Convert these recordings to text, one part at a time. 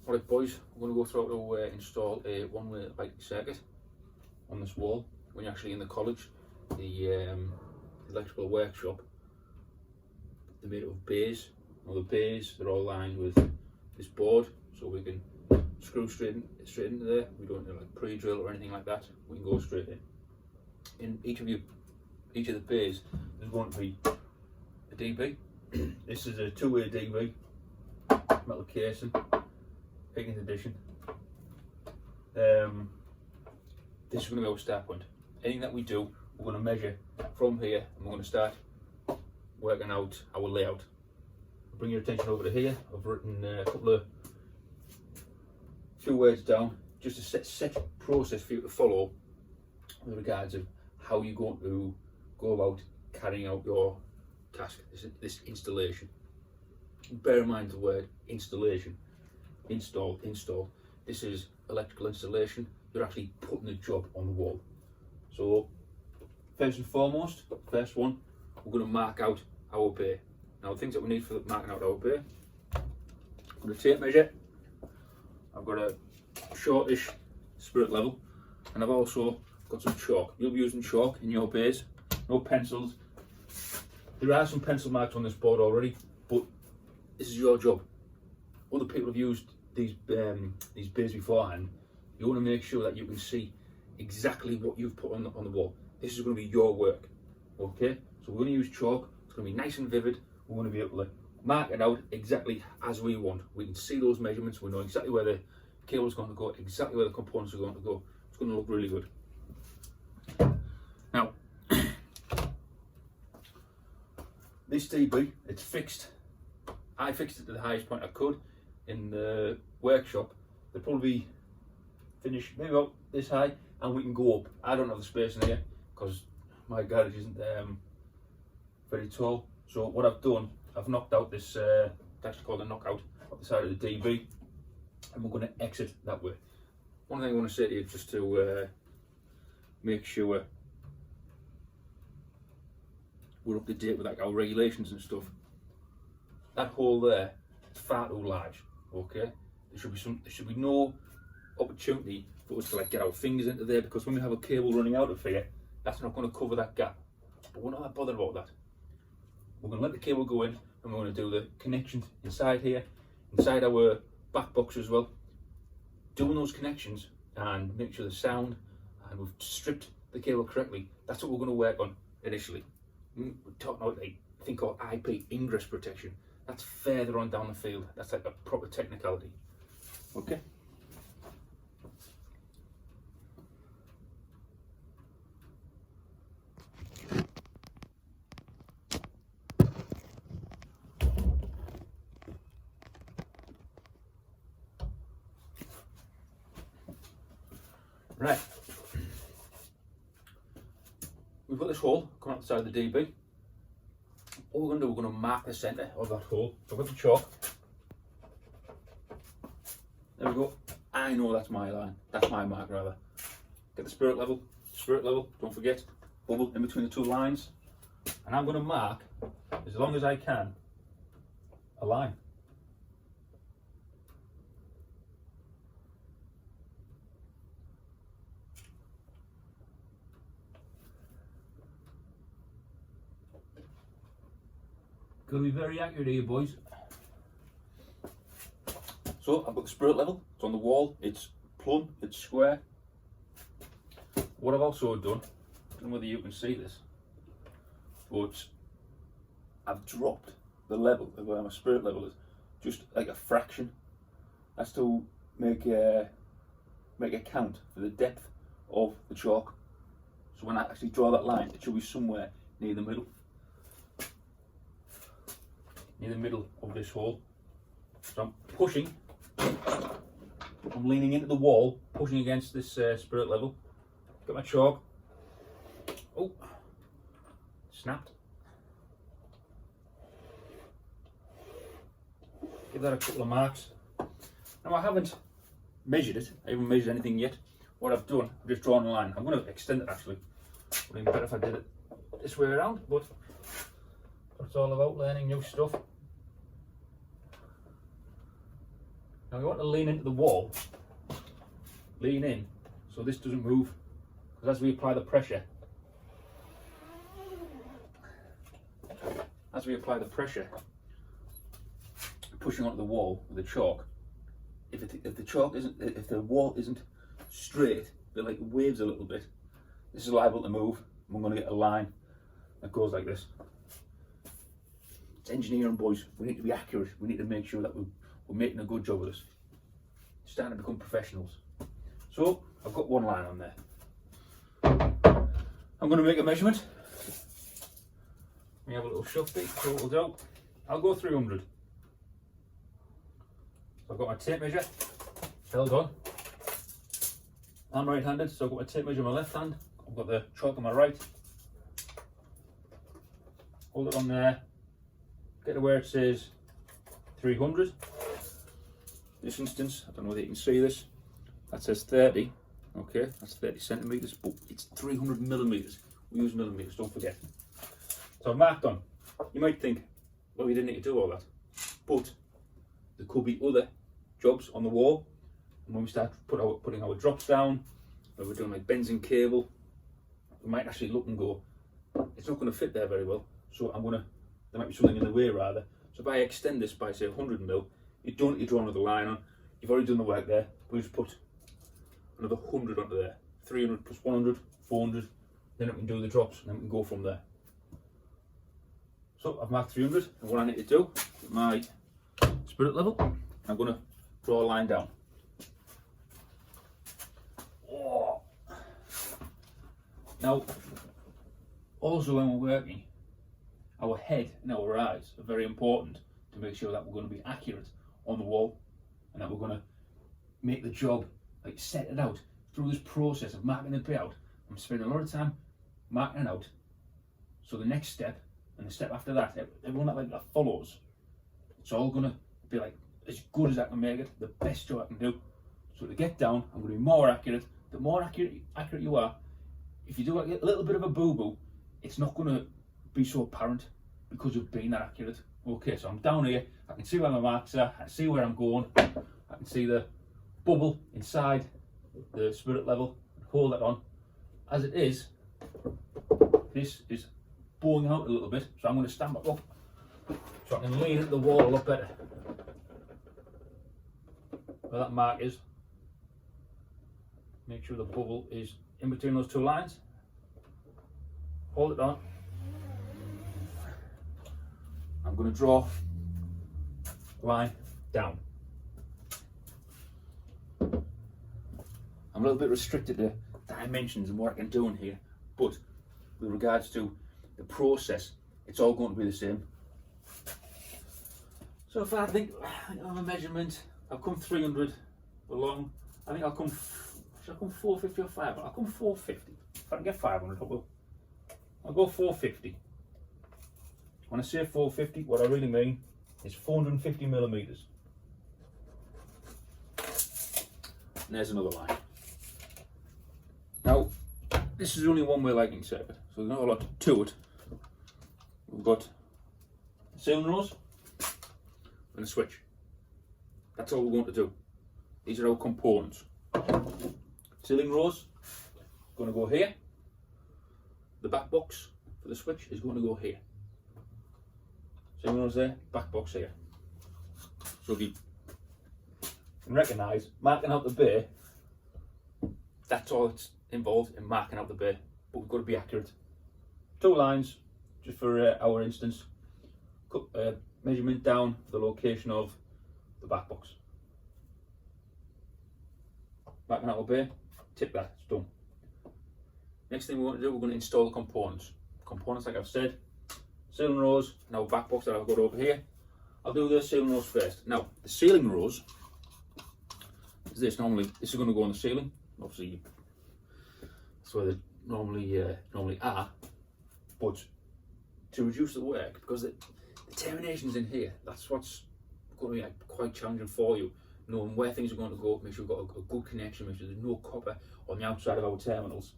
Alright boys, we're going to go through how to install a one-way lighting circuit on this wall when you're actually in the college. The electrical workshop, they're made of bays. Now the bays, they're all lined with this board, so we can screw straight into there. We don't need like pre-drill or anything like that. We can go straight in. In each of the bays, there's going to be a DB. This is a two-way DB, metal casing, 18th edition. This is going to be our start point. Anything that we do, we're going to measure from here, and we're going to start working out our layout. I'll bring your attention over to here. I've written a few words down, just a set process for you to follow with regards of how you're going to go about carrying out your task, this installation. Bear in mind the word installation. Install. This is electrical installation. You're actually putting the job on the wall. So first and foremost, first one, we're going to mark out our bay. Now, things that we need for marking out our bay: I'm going to tape measure. I've got a shortish spirit level, and I've also got some chalk. You'll be using chalk in your bays, no pencils. There are some pencil marks on this board already, but this is your job. Other people have used these bays beforehand. You want to make sure that you can see exactly what you've put on the wall. This is going to be your work, okay? So we're going to use chalk. It's going to be nice and vivid. We're going to be able to mark it out exactly as we want. We can see those measurements. We know exactly where the cable is going to go, exactly where the components are going to go. It's going to look really good. Now, this DB, it's fixed. I fixed it to the highest point I could in the workshop. They'll probably finish maybe about this high, and we can go up. I don't have the space in here because my garage isn't very tall. So what I've done, I've knocked out this, it's actually called a knockout, up the side of the DB, and we're going to exit that way. One thing I want to say to you, just to make sure we're up to date with like our regulations and stuff. That hole there is far too large. Okay, there should be no opportunity for us to like get our fingers into there, because when we have a cable running out of here, that's not going to cover that gap. But we're not that bothered about that. We're going to let the cable go in, and we're going to do the connections inside here, inside our back box as well. Doing those connections and make sure the sound, and we've stripped the cable correctly. That's what we're going to work on initially. We're talking about a thing called IP, ingress protection. That's further on down the field. That's like a proper technicality. Okay. Right. We've got this hole coming out the side of the DB. What we're going to do, we're going to mark the centre of that hole. So with the chalk, there we go. I know that's my line. That's my mark rather. Get the spirit level, don't forget, bubble in between the two lines. And I'm going to mark, as long as I can, a line. Got to be very accurate here, boys. So I've got the spirit level. It's on the wall. It's plumb. It's square. What I've also done, I don't know whether you can see this, but I've dropped the level of where my spirit level is, just like a fraction. That's to make a count for the depth of the chalk. So when I actually draw that line, it should be somewhere near the middle. Near the middle of this hole. So I'm pushing, I'm leaning into the wall, pushing against this spirit level. Got my chalk. Oh, snapped. Give that a couple of marks. Now I haven't measured it, I haven't measured anything yet. What I've done, I've just drawn a line. I'm going to extend it actually. Would have been better if I did it this way around, but it's all about learning new stuff. Now we want to lean into the wall, lean in, so this doesn't move, because as we apply the pressure, pushing onto the wall with the chalk, if the wall isn't straight, it like waves a little bit, this is liable to move, and we're going to get a line that goes like this. It's engineering, boys. We need to be accurate. We need to make sure that we're making a good job of this. Starting to become professionals. So I've got one line on there. I'm going to make a measurement. We have a little shove bit, totaled out. I'll go 300. So I've got my tape measure held on. I'm right-handed, so I've got my tape measure in my left hand. I've got the chalk on my right. Hold it on there. Get to where it says 300. This instance, I don't know whether you can see this. That says 30. Okay, that's 30 centimeters, but it's 300 millimeters. We use millimeters, don't forget. So I've marked on. You might think, well, we didn't need to do all that, but there could be other jobs on the wall. And when we start putting our drops down, when we're doing like benzene cable, we might actually look and go, it's not going to fit there very well. So there might be something in the way rather. So if I extend this by say 100 mil, you don't need to draw another line on. You've already done the work there. We just put another 100 onto there. 300 plus 100, 400. Then we can do the drops and then we can go from there. So I've marked 300, and what I need to do with my spirit level, I'm going to draw a line down. Oh. Now, also when we're working, our head and our eyes are very important to make sure that we're going to be accurate on the wall and that we're going to make the job, like set it out through this process of marking the bit out. I'm spending a lot of time marking it out. So the next step and the step after that, everyone that follows, it's all going to be like as good as I can make it, the best job I can do. So to get down, I'm going to be more accurate. The more accurate you are, if you do like a little bit of a boo-boo, it's not going to be so apparent because you've been that accurate. Okay, so I'm down here, I can see where my marks are, I can see where I'm going, I can see the bubble inside the spirit level, hold that on. As it is, this is bowing out a little bit, so I'm going to stand back up so I can lean into the wall a lot better. Where that mark is, make sure the bubble is in between those two lines, hold it on. I'm going to draw a line down. I'm a little bit restricted to dimensions and what I can do in here, but with regards to the process, it's all going to be the same. So if I think on a measurement, I've come 300 along, I think I'll come, should I come 450 or 500? I'll come 450. If I can get 500, I will. I'll go 450. When I say 450, what I really mean is 450 millimeters. And there's another line. Now, this is only one way lighting circuit, so there's not a lot to it. We've got a sealing rose and a switch. That's all we're going to do. These are our components. Sealing rose is going to go here. The back box for the switch is going to go here. Sealing rose there, back box here. So if you can recognise, marking out the bay, that's all it's involved in marking out the bay, but we've got to be accurate. 2 lines, just for our instance, measurement down the location of the back box. Marking out the bay, tip that, it's done. Next thing we want to do, we're going to install the components. Components, like I've said, sealing rose, now back box that I've got over here. I'll do the sealing rose first. Now, the sealing rose is this. Normally, this is going to go on the ceiling. Obviously, that's where they normally are. But to reduce the work, because the terminations in here, that's what's going to be like quite challenging for you. Knowing where things are going to go, make sure we've got a good connection, make sure there's no copper on the outside of our terminals.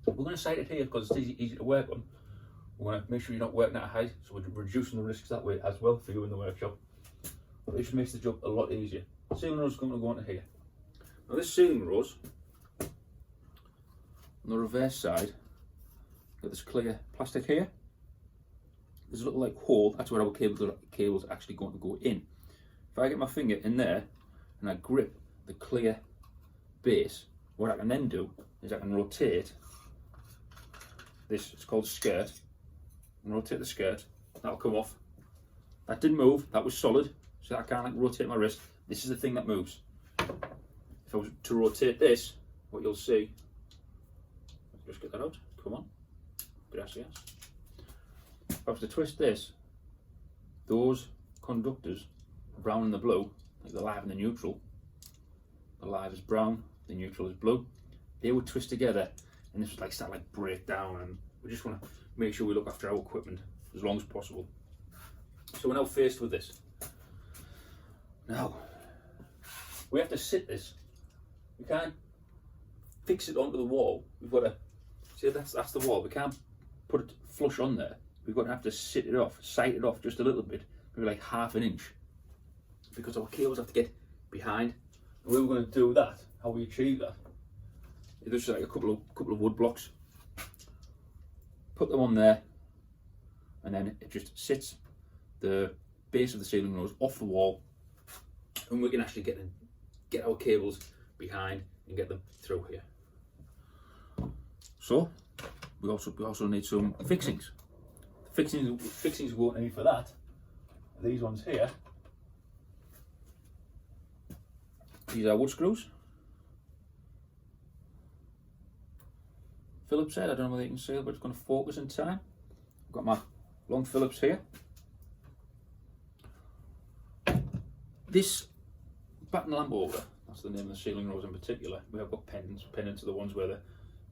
We're going to site it here because it's easy to work on. We're going to make sure you're not working at a height, so we're reducing the risks that way as well for you in the workshop. but this makes the job a lot easier. Sealing rose is going to go into here. Now this sealing rose, on the reverse side, got this clear plastic here. There's a little like hole, that's where our cable's actually going to go in. If I get my finger in there and I grip the clear base, what I can then do is I can rotate this, it's called skirt, and rotate the skirt, that'll come off. That didn't move, that was solid, so I can't like rotate my wrist. This is the thing that moves. If I was to rotate this, what you'll see, just get that out, come on, gracias. If I was to twist this, those conductors, brown and the blue, like the live and the neutral, the live is brown, the neutral is blue, they would twist together and this would like start like break down, and we just want to make sure we look after our equipment as long as possible. So we're now faced with this. Now, we have to sit this. We can't fix it onto the wall. We've got to, see that's the wall, we can't put it flush on there. We've got to have to sit it off, sight it off just a little bit, maybe like ½ an inch, because our cables have to get behind. And we were going to do that, how we achieve that. There's like a couple of wood blocks, put them on there, and then it just sits the base of the sealing rose off the wall, and we can actually get our cables behind and get them through here. So we also need some fixings. Fixings we won't need for that. These ones here. These are wood screws. Phillips head, I don't know whether you can see it, but it's going to focus in time. I've got my long Phillips here. This batten lamp holder, that's the name of the sealing rose in particular. We have got pendants are the ones where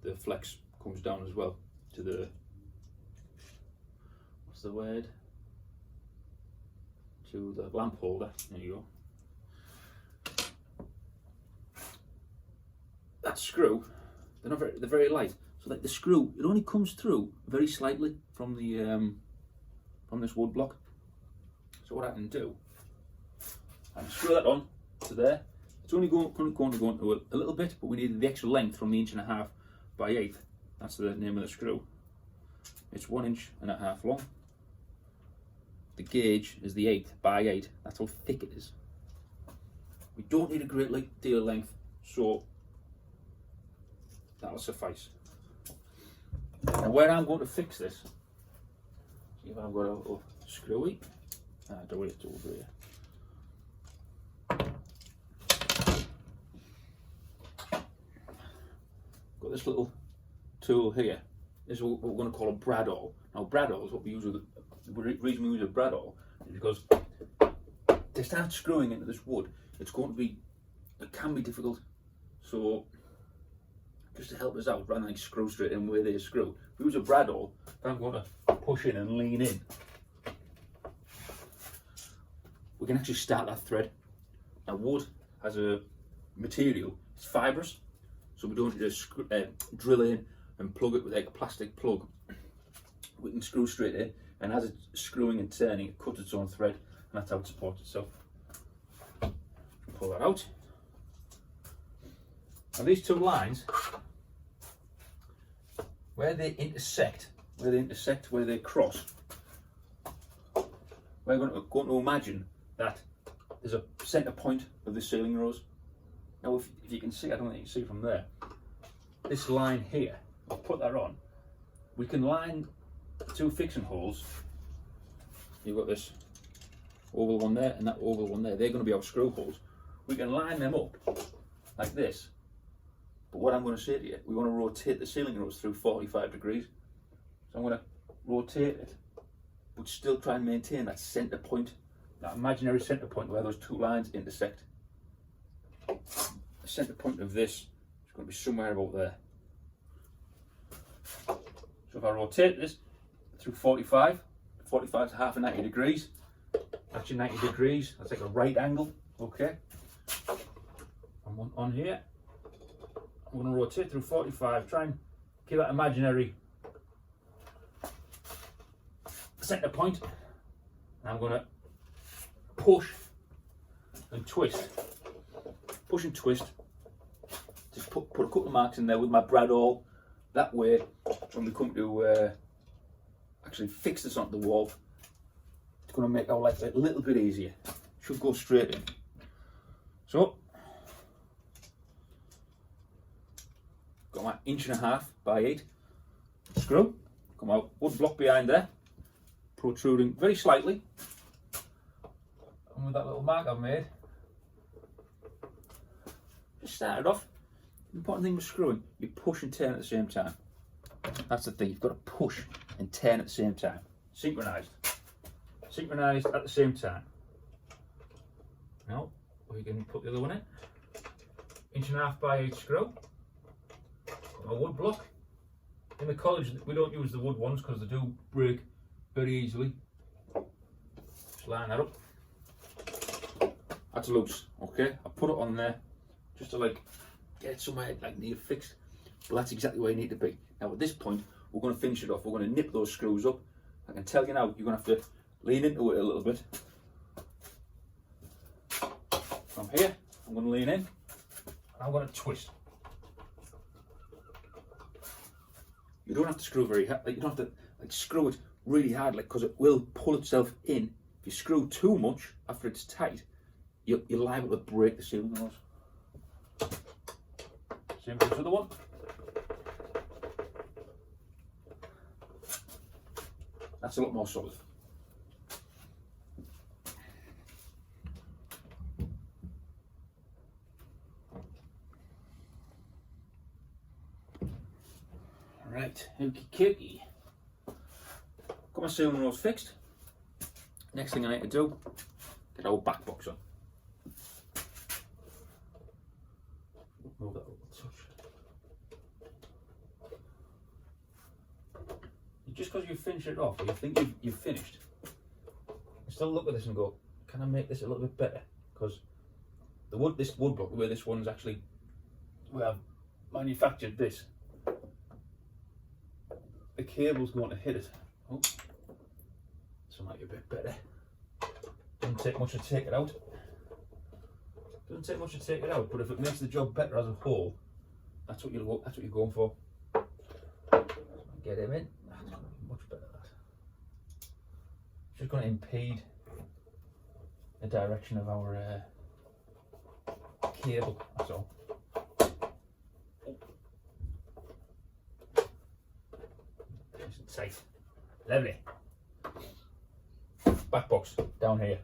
the flex comes down as well to the, what's the word? To the lamp holder. There you go. That screw, they're very light. So like the screw, it only comes through very slightly from the from this wood block. So what I can do, I can screw that on to there. It's only going to go into a little bit, but we need the extra length from the 1.5 by 8. That's the name of the screw. It's 1.5 inches long. The gauge is the 8 by 8. That's how thick it is. We don't need a great deal of length, so that'll suffice. Now where I'm going to fix this, see if I've got a little screwy. Do it over here. Got this little tool here. This is what we're going to call a bradawl. Now bradawl is what we use with, the reason we use a bradawl is because to start screwing into this wood, it can be difficult. So just to help us out, rather than like screw straight in where they screw, if we use a bradawl, I'm going to push in and lean in. We can actually start that thread. Now wood has a material, it's fibrous, so we don't just drill in and plug it with like a plastic plug. We can screw straight in, and as it's screwing and turning, it cuts its own thread, and that's how it supports itself. Pull that out. Now these two lines, where they intersect, where they cross, we're going to imagine that there's a centre point of the sealing rose. Now if you can see, I don't think you can see from there, this line here, I'll put that on, we can line two fixing holes. You've got this oval one there and that oval one there, they're going to be our screw holes. We can line them up like this. But what I'm going to say to you, we want to rotate the sealing rose through 45 degrees. So I'm going to rotate it, but still try and maintain that centre point, that imaginary centre point where those two lines intersect. The centre point of this is going to be somewhere about there. So if I rotate this through 45 is half a 90 degrees. That's your 90 degrees, that's like a right angle, okay? And on here, I'm going to rotate through 45, try and keep that imaginary centre point. And I'm going to push and twist. Push and twist. Just put a couple of marks in there with my brad awl. That way, when we come to actually fix this onto the wall, it's going to make our life a little bit easier. Should go straight in. So, got my 1.5" by 8 screw. Got my wood block behind there, protruding very slightly. And with that little mark I've made, just started off. The important thing with screwing, you push and turn at the same time. That's the thing, you've got to push and turn at the same time. Synchronised. Synchronised at the same time. Now, we can put the other one in. 1.5" by 8 screw. Got my wood block. In the college, we don't use the wood ones because they do break very easily. Just line that up. That's loose, okay? I put it on there just to like get it somewhere like near fixed. But that's exactly where you need to be. Now at this point, we're going to finish it off. We're going to nip those screws up. I can tell you now, you're going to have to lean into it a little bit. From here, I'm going to lean in, and I'm going to twist. You don't have to screw very hard. Like, you don't have to like screw it really hard, like, because it will pull itself in. If you screw too much after it's tight, you're liable to break the ceiling rails. Same for this other one. That's a lot more solid. Right, okie dokie. Got my ceiling rails fixed. Next thing I need to do, get our back box on. Move that a little touch. Just because you finish it off, or you think you've finished, you still look at this and go, can I make this a little bit better? Because this wood block, where this one's actually, where I've manufactured this, the cable's going to hit it. Oh, this might be a bit better. Doesn't take much to take it out. Doesn't take much to take it out, but if it makes the job better as a whole, that's what you're going for. Get him in. That's going to be much better. That. It's just going to impede the direction of our cable. That's all. Tight. Lovely. Back box down here.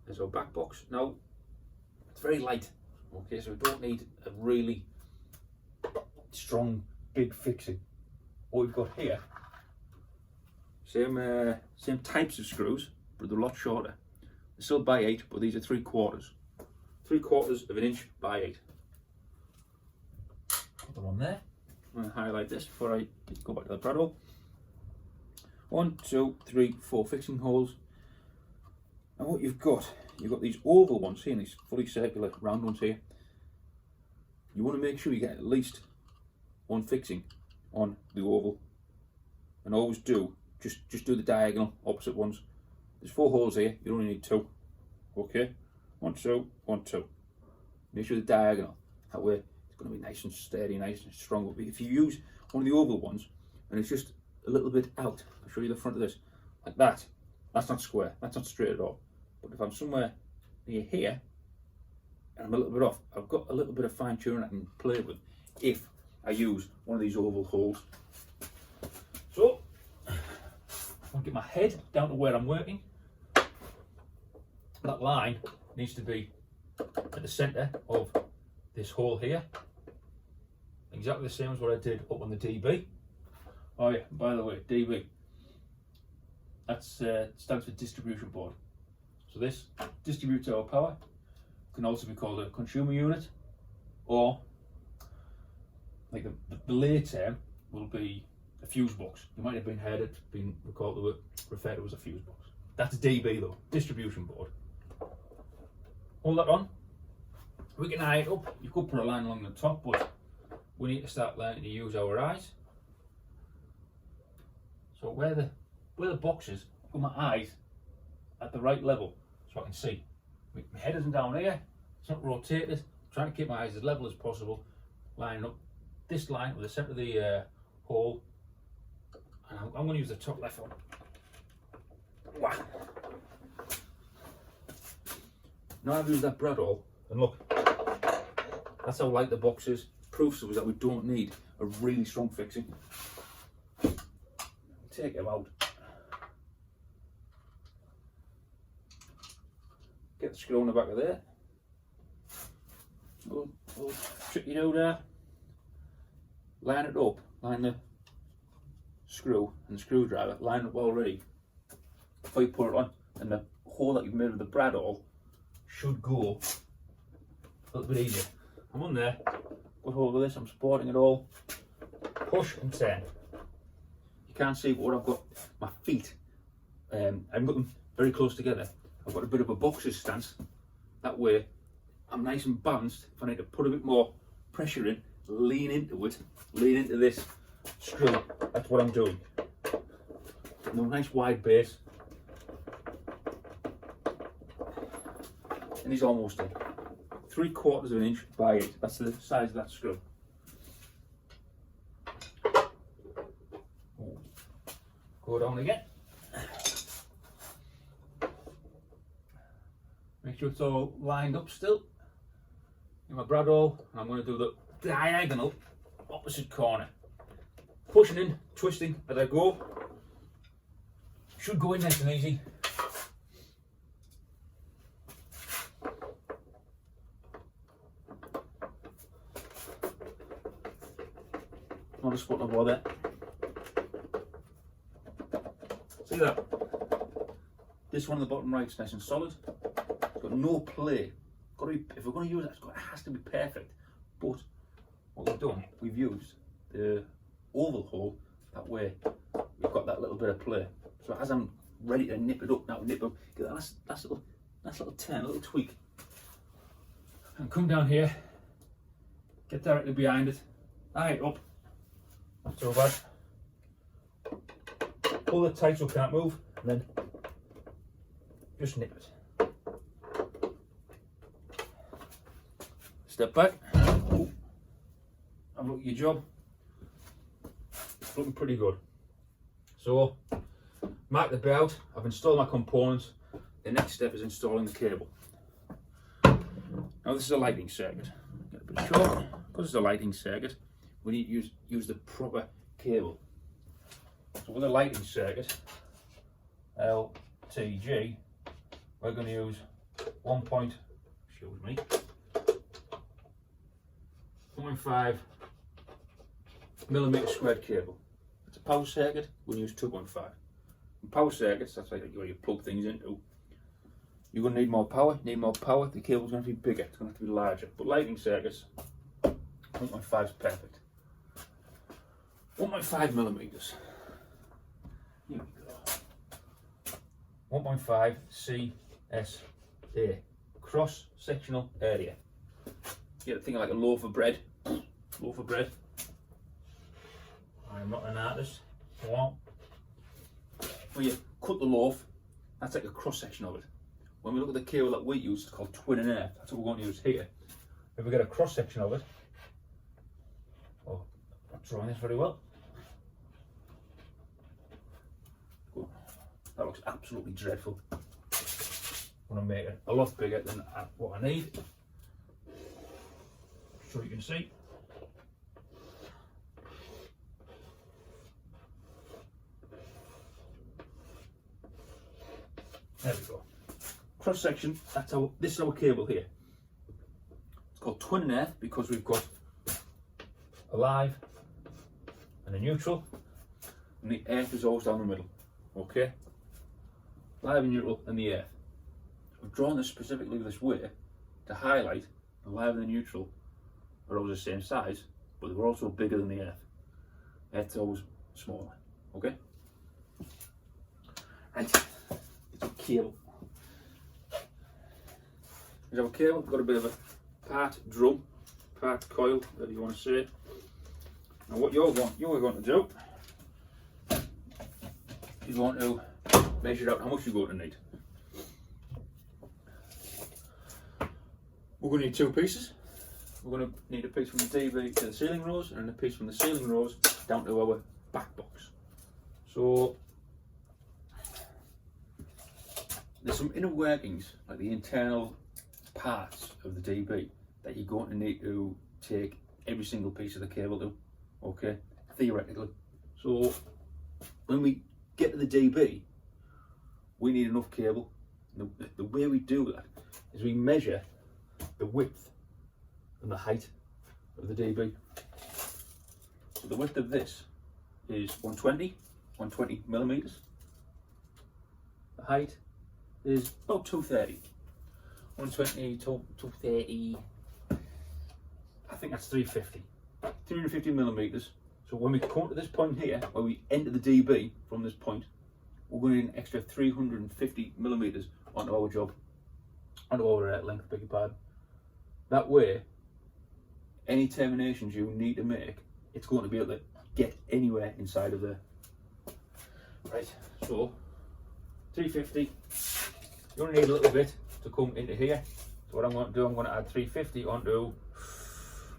There's our back box. Now, it's very light. Okay, so we don't need a really strong, big fixing. What we've got here, same types of screws, but they're a lot shorter. They're still by 8, but these are 3/4. 3/4 of an inch by 8. Put them on there. I'm going to highlight this before I go back to the brad awl. 1, 2, 3, 4 fixing holes. And what you've got these oval ones here, and these fully circular round ones here. You want to make sure you get at least one fixing on the oval, and always do just do the diagonal opposite ones. There's 4 holes here. You only need 2. Okay, 1, 2, 1, 2. Make sure the diagonal. That way it's going to be nice and sturdy, nice and strong. But if you use one of the oval ones and it's just a little bit out, I'll show you the front of this, like that. That's not square. That's not straight at all. But if I'm somewhere near here and I'm a little bit off, I've got a little bit of fine tuning I can play with if I use one of these oval holes. So I'll get my head down to where I'm working. That line needs to be at the centre of this hole here. Exactly the same as what I did up on the DB. Oh yeah, by the way, DB. That stands for distribution board. So this distributes our power. Can also be called a consumer unit, or like the lay term will be a fuse box. You might have been heard it being referred to as a fuse box. That's DB though, distribution board. Hold that on. We can eye it up. You could put a line along the top, but we need to start learning to use our eyes. So where the box is, I've got my eyes at the right level so I can see. My head isn't down here, it's not rotated. I'm trying to keep my eyes as level as possible, lining up this line with the centre of the hole, and I'm going to use the top left one. Wow. Now I've used that brad awl, and look, that's how light the box is. Proves to us that we don't need a really strong fixing. Take it out. Get the screw on the back of there. Little trick you do there. Line it up, line the screw and the screwdriver, line it up already before you put it on, and the hole that you've made with the brad awl should go a little bit easier. I'm on there, got hold of this, I'm supporting it all, push and turn. You can't see what I've got, my feet, I've got them very close together. I've got a bit of a boxer's stance, that way I'm nice and balanced. If I need to put a bit more pressure in, lean into it, lean into this screw, that's what I'm doing. And a nice wide base. And he's almost done. 3/4 of an inch by 8, that's the size of that screw. Go down again. Make sure it's all lined up still. In my brad awl, and I'm going to do the diagonal opposite corner. Pushing in, twisting as I go. Should go in nice and easy. Not a spot of bother. See that? This one on the bottom right is nice and solid. It's got no play. Got to be, if we're going to use it, it has to be perfect. But what we've done, we've used the oval hole. That way, we've got that little bit of play. So as I'm ready to nip it up now, nip up, get that last little turn, a little tweak, and come down here, get directly behind it, eye it up. Not so bad. Pull it tight so it can't move, and then just nip it. Step back. Have a look at your job. It's looking pretty good. So, mark the bit out. I've installed my components. The next step is installing the cable. Now this is a lighting circuit. Get a bit of chalk. Because it's a lighting circuit, we need to use the proper cable. So with a lighting circuit, LTG, we're going to use 1.5 millimeter squared cable. It's a power circuit, we'll use 2.5. In power circuits, that's like where you plug things into. You're going to need more power, the cable's going to be bigger, it's going to have to be larger. But lighting circuits, 1.5 is perfect. 1.5 millimeters. Here we go. 1.5 CSA, cross-sectional area. You get a thing like a loaf of bread. Loaf of bread. I'm not an artist. When you cut the loaf, that's like a cross-section of it. When we look at the cable that we use, it's called twin and earth. That's what we're going to use here. If we get a cross-section of it, oh, I'm not drawing this very well. That looks absolutely dreadful. I'm going to make it a lot bigger than what I need. So you can see. There we go. Cross section, that's our, this is our cable here. It's called twin and earth because we've got a live and a neutral, and the earth is always down the middle. Okay? Live and neutral and the earth. I've drawn this specifically this way to highlight the live and the neutral are always the same size, but they're also bigger than the earth. Earth's always smaller. Okay? Right. It's a cable. Here's our cable. We've got a bit of a part drum, part coil, whatever you want to say. Now what you're going to do is want to measure out how much you're going to need. We're going to need two pieces. We're going to need a piece from the DB to the ceiling rose and a piece from the ceiling rose down to our back box. So there's some inner workings, like the internal parts of the DB, that you're going to need to take every single piece of the cable to, okay, theoretically. So when we get to the DB, we need enough cable. The way we do that is we measure the width and the height of the DB. So the width of this is 120 millimeters. The height is about 230. 120 to 230, I think that's 350 millimeters. So when we come to this point here, where we enter the DB from this point, we're going to need an extra 350 millimeters onto our job, onto our length, beg your pardon. That way, any terminations you need to make, it's going to be able to get anywhere inside of there. Right, so 350, you only need a little bit to come into here. So what I'm going to do, I'm going to add 350 onto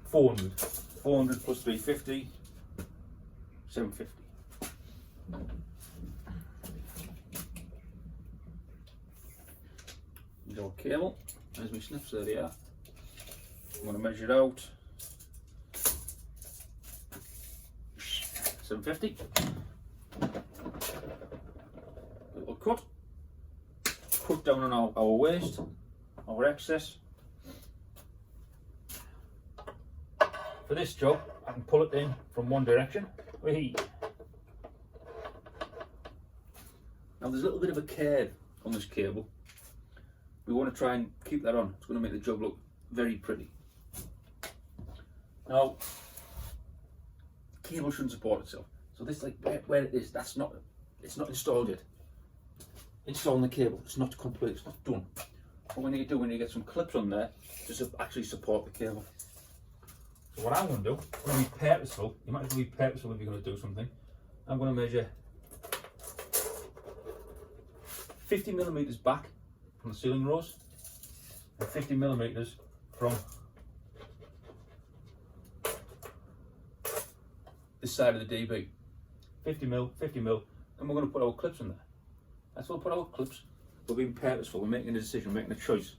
400. 400 plus 350, 750. There's our cable, there's my snips, there they are. I'm going to measure it out. 750. A little cut. Cut down on our waste, our excess. For this job, I can pull it in from one direction. Now there's a little bit of a curve on this cable. We want to try and keep that on. It's going to make the job look very pretty. Now, the cable shouldn't support itself. So this, like where it is, it's not installed yet. Installing the cable, it's not complete, it's not done. What we need to do, we need to get some clips on there to actually support the cable. So what I'm going to do, I'm going to be purposeful. You might as well be purposeful if you're going to do something. I'm going to measure 50 millimeters back from the ceiling rose and 50 millimeters from this side of the DB. 50 mil, and we're going to put our clips in there. That's what we'll put our clips. We're being purposeful, we're making a decision, we're making a choice.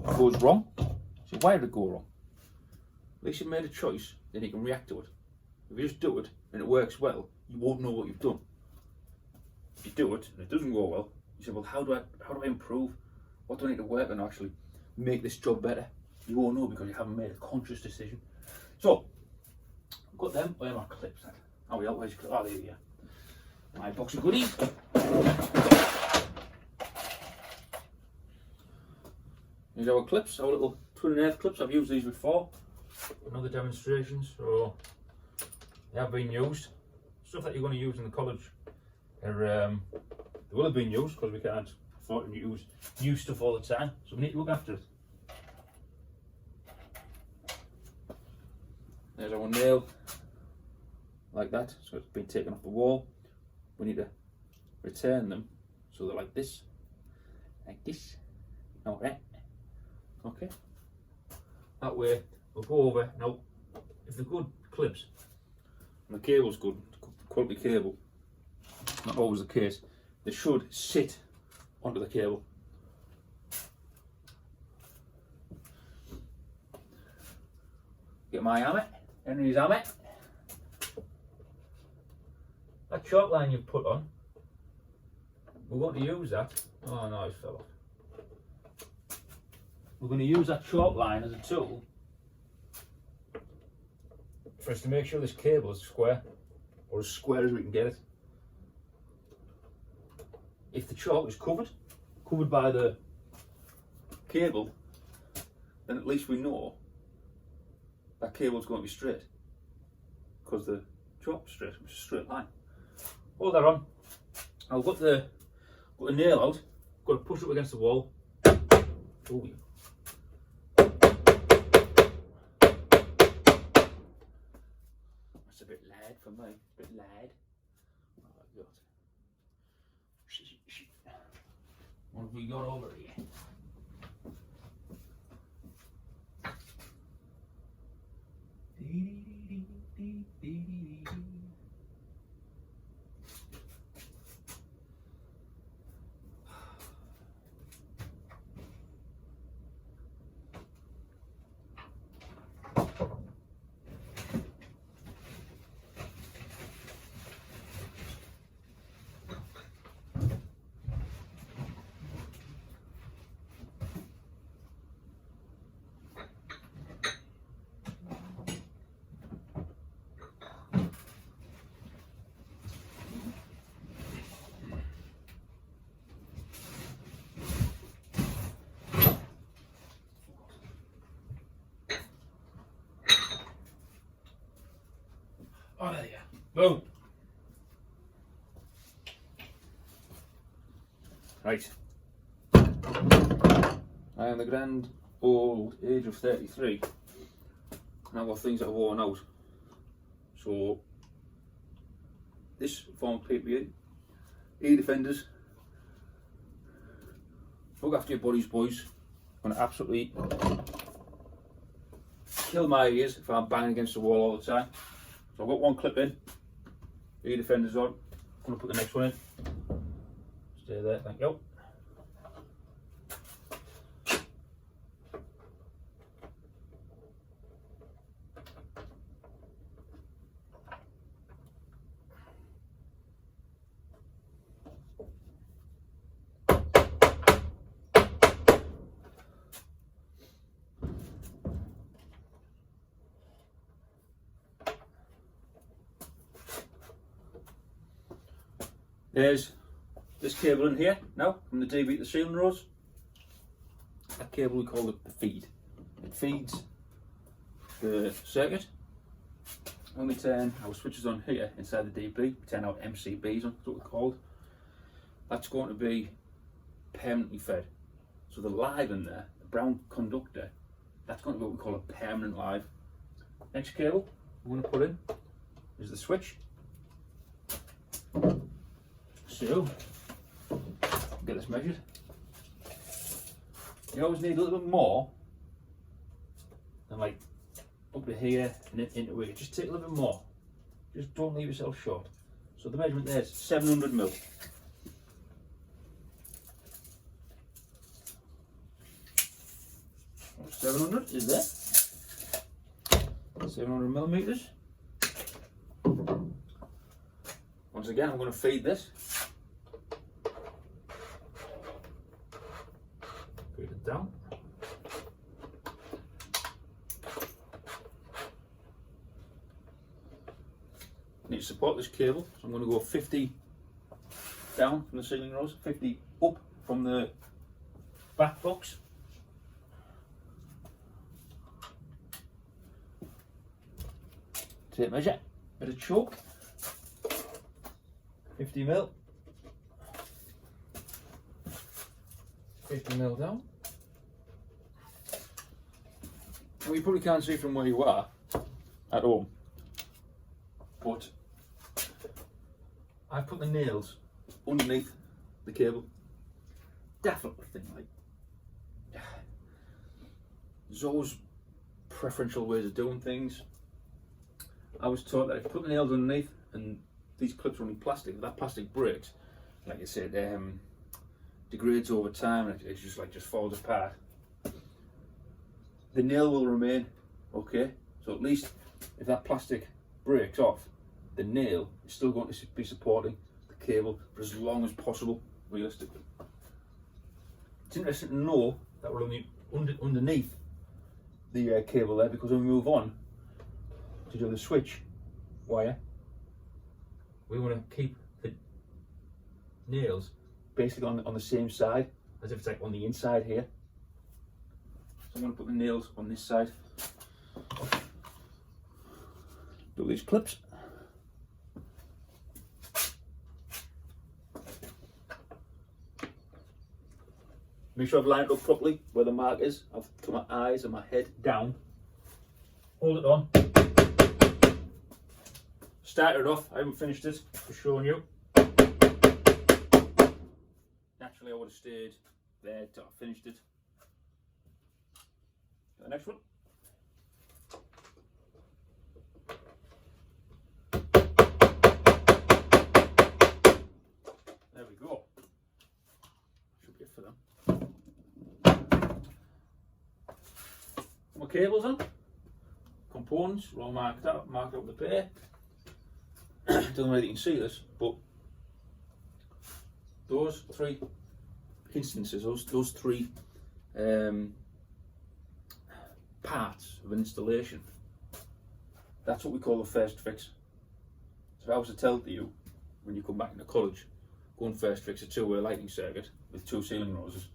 If it goes wrong, so why did it go wrong? At least you've made a choice, then you can react to it. If you just do it and it works well, you won't know what you've done. If you do it and it doesn't go well, you say, well, how do I improve? What do I need to work on to actually make this job better? You won't know because you haven't made a conscious decision. So, I've got them. Where are my clips at? Oh, yeah, where's your clip? Oh, there you go. My box of goodies. Here's our clips, our little twin and eighth clips. I've used these before in other demonstrations, so they have been used. Stuff that you're going to use in the college, they will have been used because we can't afford to use new stuff all the time, so we need to look after it. There's our nail, like that, so it's been taken off the wall. We need to return them so they're like this, okay. That way we'll go over. Now, if they're good clips and the cable's good, quality cable, not always the case, they should sit onto the cable. Get my hammer, Henry's hammer. That chalk line you've put on, we're going to use that. Oh no, it fell off. We're going to use that chalk line as a tool for us to make sure this cable is square, or as square as we can get it. If the chalk is covered by the cable, then at least we know that cable's going to be straight, because the chalk's straight, it's a straight line. Hold that on. I've got the nail out, got to push it against the wall. Ooh. That's a bit loud for me, a bit loud. What have we got over here? Oh, there you go. Boom. Right. I am the grand old age of 33. And I've got things that are worn out. So, this form of PPE, E-Defenders, look after your bodies, boys. I'm gonna absolutely kill my ears if I'm banging against the wall all the time. So I've got one clip in, E-Defenders on. I'm gonna put the next one in. Stay there, thank you. There's this cable in here now from the DB to the ceiling rods. That cable we call the feed. It feeds the circuit. When we turn our switches on here inside the DB, we turn our MCBs on, that's what they're called. That's going to be permanently fed. So the live in there, the brown conductor, that's going to be what we call a permanent live. Next cable we're going to put in is the switch. So, get this measured. You always need a little bit more than like up to here and into here. Just take a little bit more. Just don't leave yourself short. So the measurement there is 700 mil. 700 is there. 700 millimeters. Once again, I'm going to feed this. Feed it down. I need to support this cable, so I'm going to go 50 down from the ceiling rods, 50 up from the back box. Tape measure, bit of choke, 50 mil, 50 mil down. Now you probably can't see from where you are at home, but I've put the nails underneath the cable. Definitely thing like there's always preferential ways of doing things. I was taught that if you put the nails underneath and these clips are only plastic, if that plastic breaks, like I said, degrades over time and it just falls apart. The nail will remain okay, so at least if that plastic breaks off, the nail is still going to be supporting the cable for as long as possible, realistically. It's interesting to know that we're only underneath the cable there, because when we move on to do the switch wire, we want to keep the nails basically on the same side as if it's like on the inside here. So I'm going to put the nails on this side. Do these clips. Make sure I've lined it up properly where the mark is. I've put my eyes and my head down. Hold it on. Started off, I haven't finished it, just showing you. Naturally I would have stayed there till I finished it. The next one. for them. My cables on, components, we're all marked up the pair. Don't know whether you can see this, but those three instances, those three parts of an installation, that's what we call the first fix. So if I was to tell you, when you come back into college, go and first fix a two-way lighting circuit with 2 ceiling roses,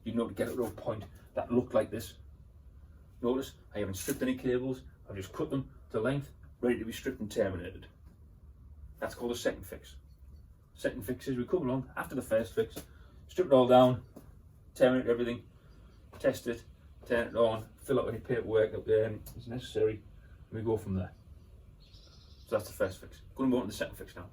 you know to get it to a point that looked like this. Notice I haven't stripped any cables, I've just cut them to length, ready to be stripped and terminated. That's called a second fix. Second fix is we come along after the first fix, strip it all down, terminate everything, test it, turn it on, fill out any paperwork that is necessary, and we go from there. So that's the first fix. Going to move on to the second fix now.